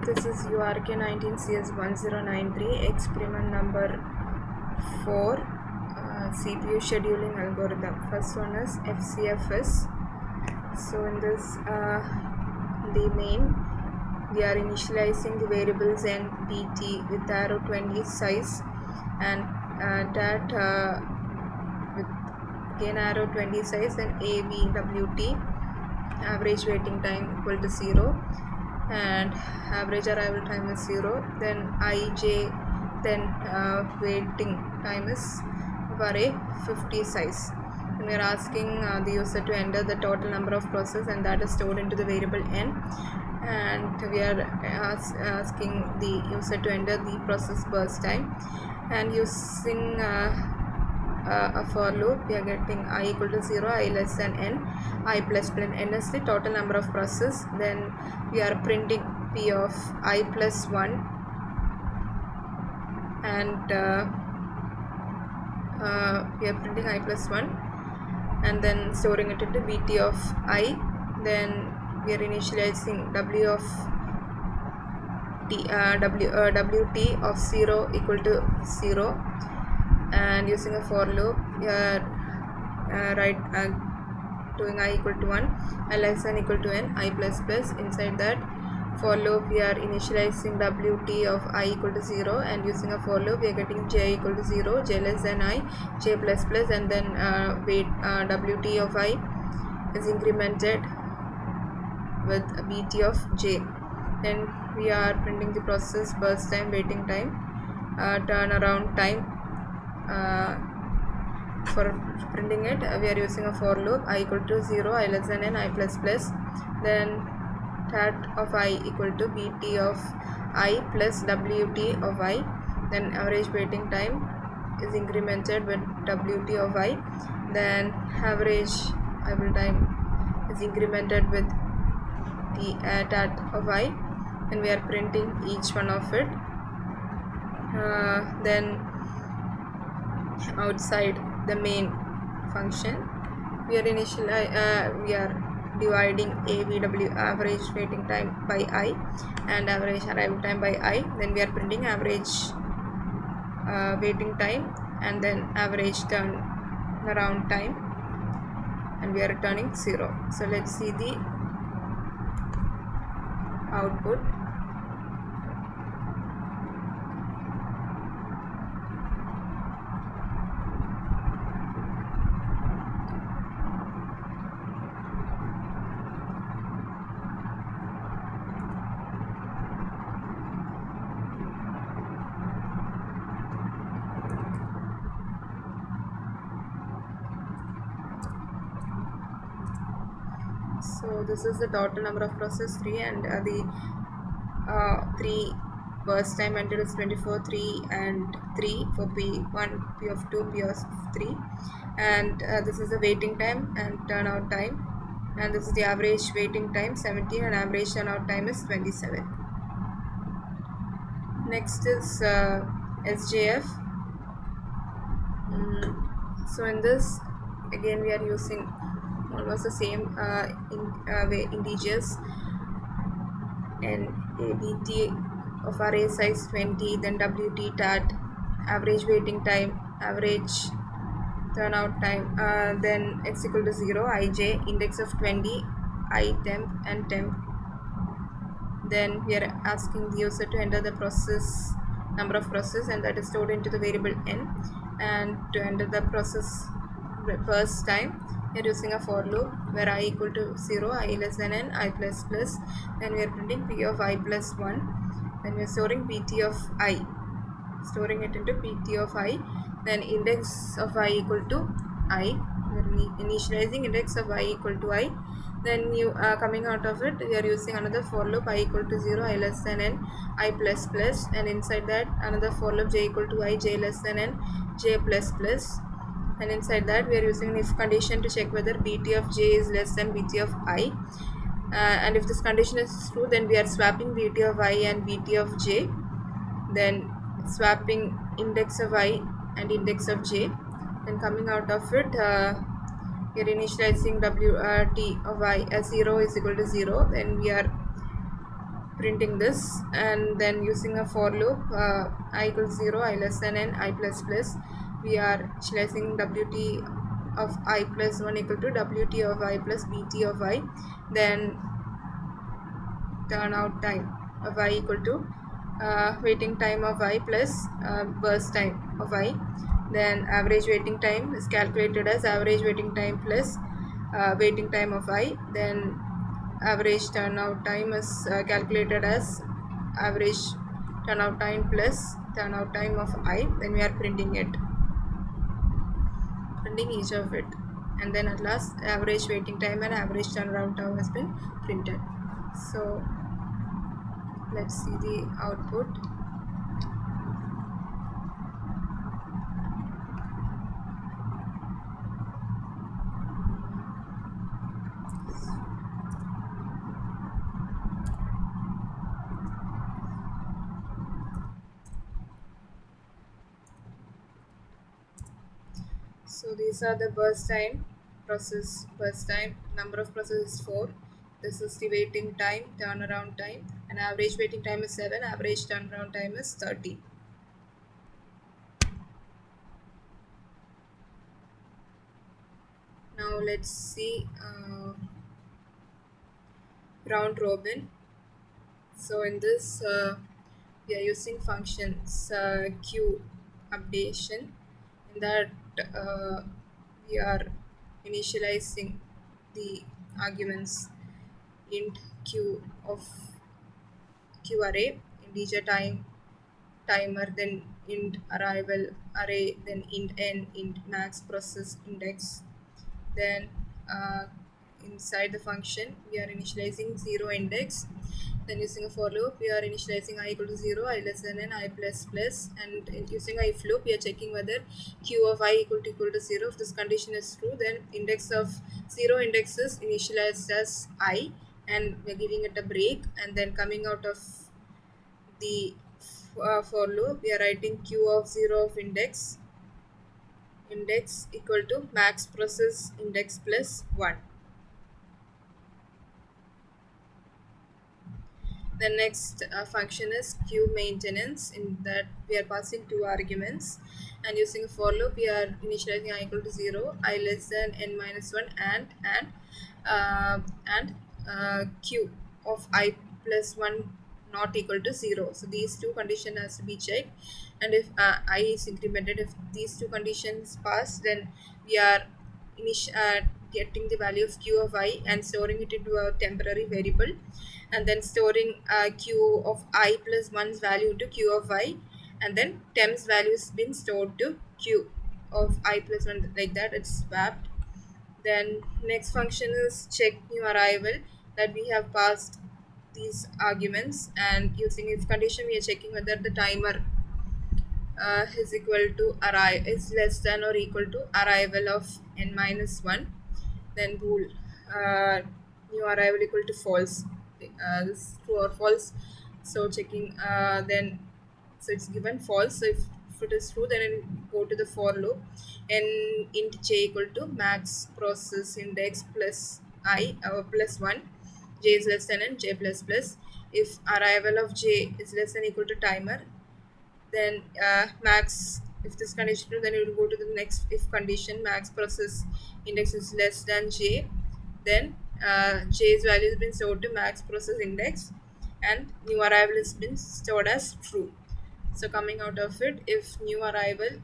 This is URK 19CS1093 experiment number 4, CPU scheduling algorithm. First one is FCFS. So in this the main, we are initializing the variables n, bt with arrow 20 size and that with again arrow 20 size, and avwt average waiting time equal to 0 and average arrival time is 0, then ij, then waiting time is of array 50 size. And we are asking the user to enter the total number of processes, and that is stored into the variable n, and we are asking the user to enter the process burst time, and using a for loop we are getting I equal to 0, I less than n, I plus n is the total number of processes. Then we are printing p of I plus 1 and we are printing I plus 1 and then storing it into bt of I. Then we are initializing w of t, wt of 0 equal to 0, and using a for loop we are doing I equal to 1, I less than equal to n, I plus plus. Inside that for loop we are initializing wt of I equal to 0, and using a for loop we are getting j equal to 0, j less than I, j plus plus, and then wt of I is incremented with bt of j. Then we are printing the process burst time, waiting time, turnaround time. For printing it we are using a for loop I equal to 0, I less than n, I plus plus, then tat of I equal to bt of I plus wt of I, then average waiting time is incremented with wt of I, then average arrival time is incremented with the tat of I, and we are printing each one of it. Then outside the main function we are dividing avw average waiting time by I and average arrival time by I. Then we are printing average waiting time and then average turnaround time, and we are returning 0. So let's see the output. So this is the total number of process 3, and the 3 burst time until is 24, 3 and 3 for p1, p of 2, p of 3, and this is the waiting time and turnout time, and this is the average waiting time 17 and average turnout time is 27. Next is SJF. So in this again we are using almost the same integers, and abt of array size 20, then wt tat, average waiting time, average turnout time, then x equal to 0, ij, index of 20, I temp and temp. Then we are asking the user to enter the process number of process, and that is stored into the variable n, and to enter the process burst time we are using a for loop where I equal to 0, I less than n, I plus plus, then we are printing p of I plus 1, then we are storing bt of I, storing it into pt of I, then index of I equal to I, we are initializing index of I equal to I, then you coming out of it we are using another for loop I equal to 0, I less than n, I plus plus, and inside that another for loop j equal to I, j less than n, j plus plus, and inside that we are using an if condition to check whether bt of j is less than bt of I, and if this condition is true then we are swapping bt of I and bt of j, then swapping index of I and index of j, then coming out of it we are initializing wt of I as 0 is equal to 0, then we are printing this, and then using a for loop, I equals 0, I less than n, I plus plus, we are initializing wt of I plus 1 equal to wt of I plus bt of I. Then turnout time of I equal to waiting time of I plus burst time of I. Then average waiting time is calculated as average waiting time plus waiting time of I. Then average turnout time is calculated as average turnout time plus turnout time of I. Then we are printing it, printing each of it, and then at last average waiting time and average turnaround time has been printed. So let's see the output. So these are the burst time, process burst time, number of processes is 4. This is the waiting time, turnaround time, and average waiting time is 7, average turnaround time is 30. Now let's see round robin. So in this we are using functions queue updation. In that we are initializing the arguments int q of q array, integer time timer, then int arrival array, then int n, int max process index. Then inside the function we are initializing 0 index. Then using a for loop we are initializing I equal to 0, I less than n, I plus plus, and using if loop we are checking whether q of I equal to 0. If this condition is true, then index of 0 index is initialized as I, and we are giving it a break, and then coming out of the for loop we are writing q of 0 of index equal to max process index plus 1. The next function is queue maintenance. In that we are passing two arguments, and using a for loop we are initializing I equal to 0, I less than n minus 1, and q of I plus 1 not equal to 0. So these two conditions has to be checked, and if I is incremented, if these two conditions pass, then we are getting the value of q of I and storing it into a temporary variable, and then storing q of I plus 1's value into q of I, and then temp's value has been stored to q of I plus 1, like that it's swapped. Then next function is check new arrival, that we have passed these arguments, and using if condition we are checking whether the timer is equal to arrive is less than or equal to arrival of n minus 1. Then bool new arrival equal to false, this is true or false. So checking then, so it's given false, so if it is true then it go to the for loop, and int j equal to max process index plus I plus 1, j is less than n, j plus plus. If arrival of j is less than equal to timer, then max, if this condition is true, then it will go to the next if condition, max process index is less than j, then j's value has been stored to max process index, and new arrival has been stored as true. So coming out of it, if new arrival,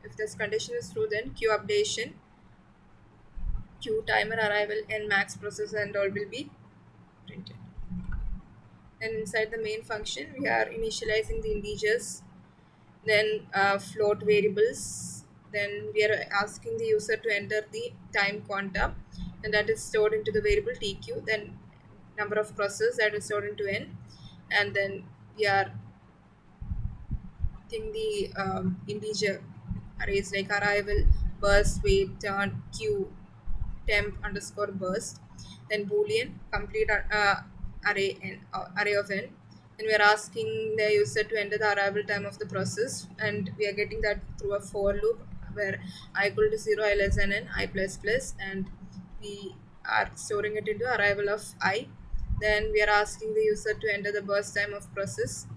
if this condition is true, then q updation, q timer arrival, and max process and all will be printed. And inside the main function we are initializing the integers, then float variables, then we are asking the user to enter the time quantum, and that is stored into the variable tq, then number of process that is stored into n, and then we are think the integer arrays like arrival, burst, wait, turn, q, temp underscore burst, then boolean complete array of n. And we are asking the user to enter the arrival time of the process, and we are getting that through a for loop where I equal to 0, I less than n, I plus plus, and we are storing it into arrival of I. Then we are asking the user to enter the burst time of process.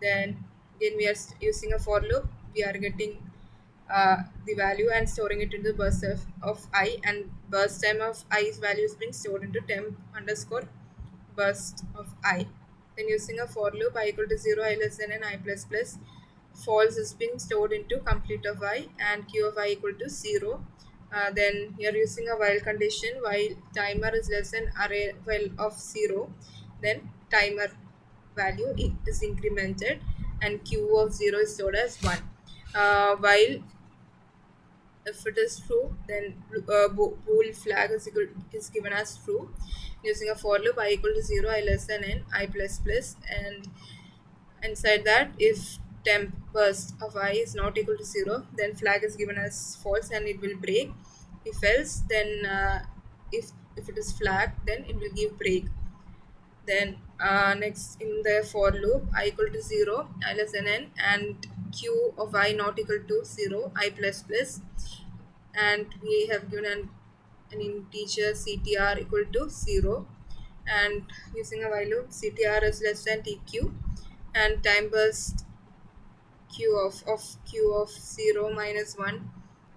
Then again we are using a for loop. We are getting the value and storing it into the burst of I, and burst time of i's value is being stored into temp underscore burst of I. Then using a for loop I equal to 0, I less than n, I plus plus, false is being stored into complete of I, and q of I equal to 0. Then you are using a while condition while timer is less than array well of 0, then timer value is incremented and q of 0 is stored as 1. While if it is true, then bool flag is given as true. Using a for loop I equal to 0, I less than n, I plus plus, and inside that if temp burst of I is not equal to 0, then flag is given as false and it will break. If else, then if it is flag, then it will give break. Then next in the for loop I equal to 0, I less than n, and q of I not equal to 0, I plus plus, and we have given an integer ctr equal to 0, and using a while loop ctr is less than tq, and time burst q of 0 minus 1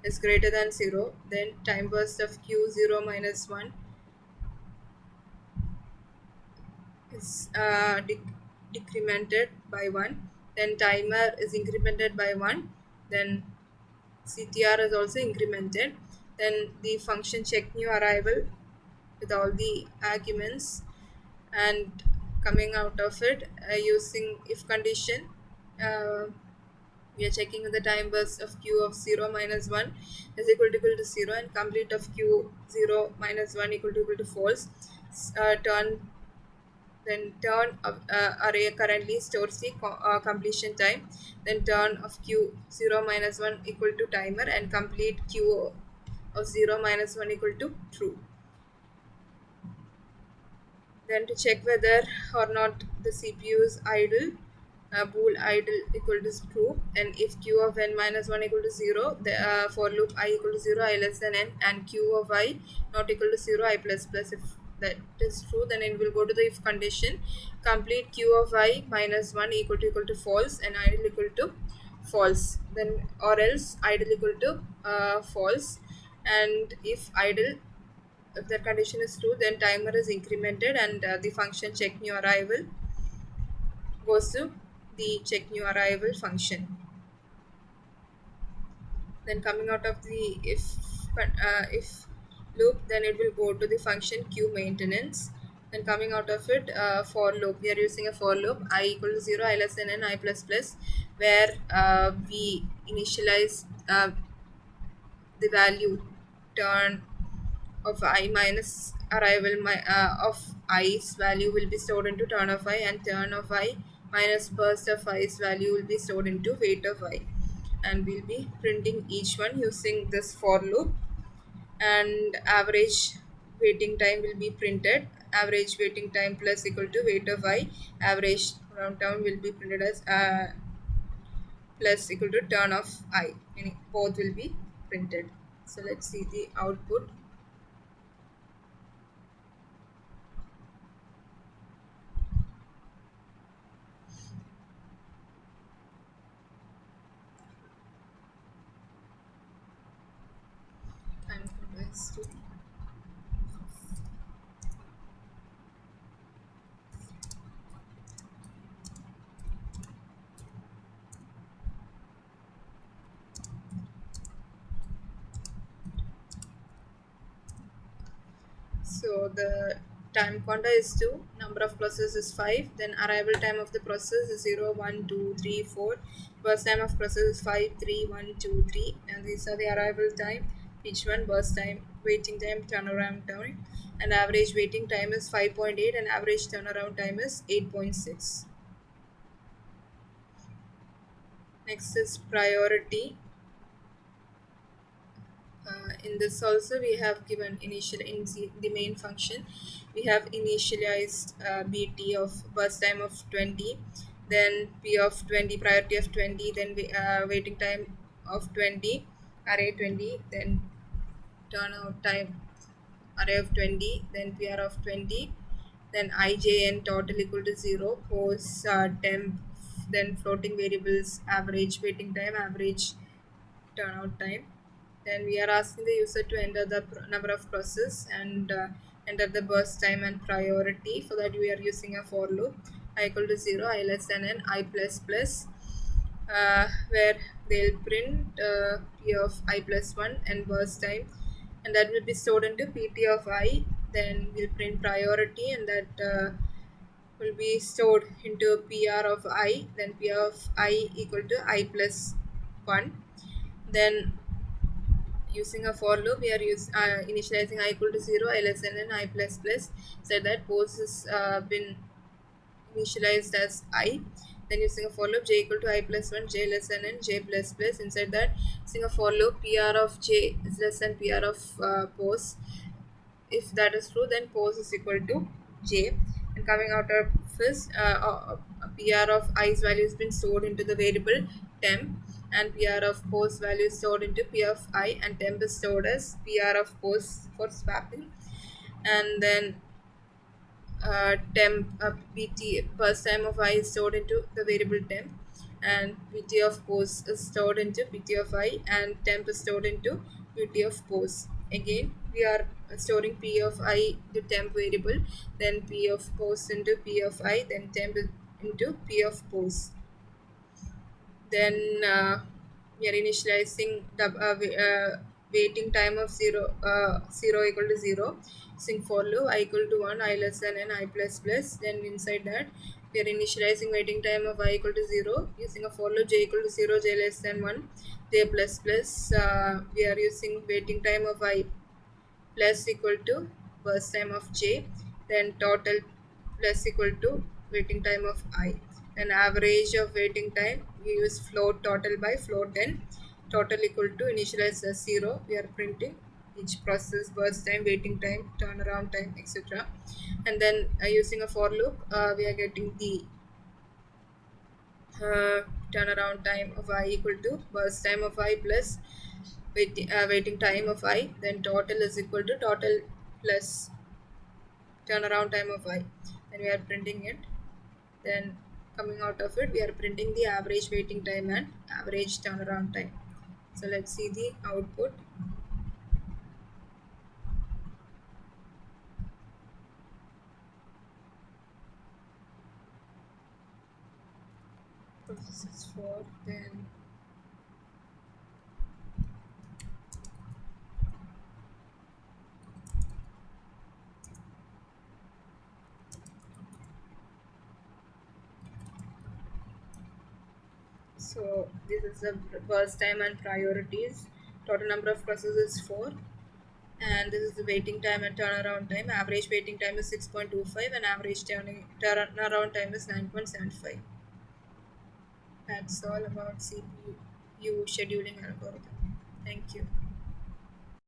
is greater than 0, then time burst of q 0 minus 1 is decremented by 1, then timer is incremented by 1, then ctr is also incremented, then the function check new arrival with all the arguments, and coming out of it using if condition, uh, we are checking the time burst of q of 0 minus 1 is equal to 0, and complete of q 0 minus 1 equal to false. Turn then turn of array currently stores the completion time, then turn of q 0 minus 1 equal to timer, and complete q of 0 minus 1 equal to true. Then to check whether or not the CPU is idle, bool idle equal to true, and if q of n minus 1 equal to 0, the for loop I equal to 0, I less than n, and q of I not equal to 0, I plus plus. If that is true, then it will go to the if condition, complete q of I minus 1 equal to false, and idle equal to false, then or else idle equal to false, and if idle, if that condition is true, then timer is incremented, and the function check new arrival goes to the check new arrival function. Then coming out of the if loop, then it will go to the function q maintenance. Then coming out of it, for loop, we are using a for loop I equal to 0, I less than n, I plus plus, where we initialize the value turn of I minus arrival of i's value will be stored into turn of I, and turn of I minus burst of i's value will be stored into wait of I, and we'll be printing each one using this for loop, and average waiting time will be printed, average waiting time plus equal to wait of I, average round down will be printed as plus equal to turn of I, meaning both will be printed. So let's see the output. Time compressed to So the time quanta is 2, number of processes is 5, then arrival time of the process is 0, 1, 2, 3, 4. Burst time of process is 5, 3, 1, 2, 3, and these are the arrival time, each one burst time, waiting time, turnaround time, and average waiting time is 5.8, and average turnaround time is 8.6. Next is priority. In this also we have given initial in the main function we have initialized bt of burst time of 20, then p of 20, priority of 20, then waiting time of 20, array 20, then turnout time array of 20, then pr of 20, then ij and total equal to 0, pose, temp, then floating variables, average waiting time, average turnout time. Then we are asking the user to enter the number of process and enter the burst time and priority. For that we are using a for loop, I equal to 0, I less than n, I plus plus, where they'll print p of I plus 1 and burst time, and that will be stored into pt of I. Then we'll print priority, and that will be stored into pr of I. Then p of I equal to I plus 1. Then using a for loop, we are initializing I equal to 0, I less than n, I plus plus. So that pose has been initialized as I. Then using a for loop, j equal to I plus 1, j less than n, j plus plus. Inside that, using a for loop, pr of j is less than pr of pose. If that is true, then pose is equal to j. And coming out of this, pr of i's value has been stored into the variable temp, and pr of pose value is stored into p of I, and temp is stored as pr of pose for swapping. And then temp pt first time of I is stored into the variable temp, and pt of pose is stored into pt of I, and temp is stored into pt of pose. Again we are storing p of I to temp variable, then p of pose into p of I, then temp into p of pose. Then we are initializing the waiting time of 0 equal to 0. Using for loop, I equal to 1, I less than n, I plus plus. Then inside that, we are initializing waiting time of I equal to 0. Using a for loop, j equal to 0, j less than 1, j plus plus. We are using waiting time of I plus equal to burst time of j, then total plus equal to waiting time of I. Then average of waiting time, we use float total by float, then total equal to initialize as 0. We are printing each process, burst time, waiting time, turnaround time, etc. And then using a for loop, we are getting the uh, turnaround time of I equal to burst time of I plus waiting time of I. Then total is equal to total plus turnaround time of I. Then we are printing it. Then coming out of it, we are printing the average waiting time and average turnaround time. So let's see the output. Process is 4. Then so this is the burst time and priorities. Total number of processes is 4, and this is the waiting time and turnaround time. Average waiting time is 6.25, and average turnaround time is 9.75. That's all about CPU scheduling algorithm. Thank you.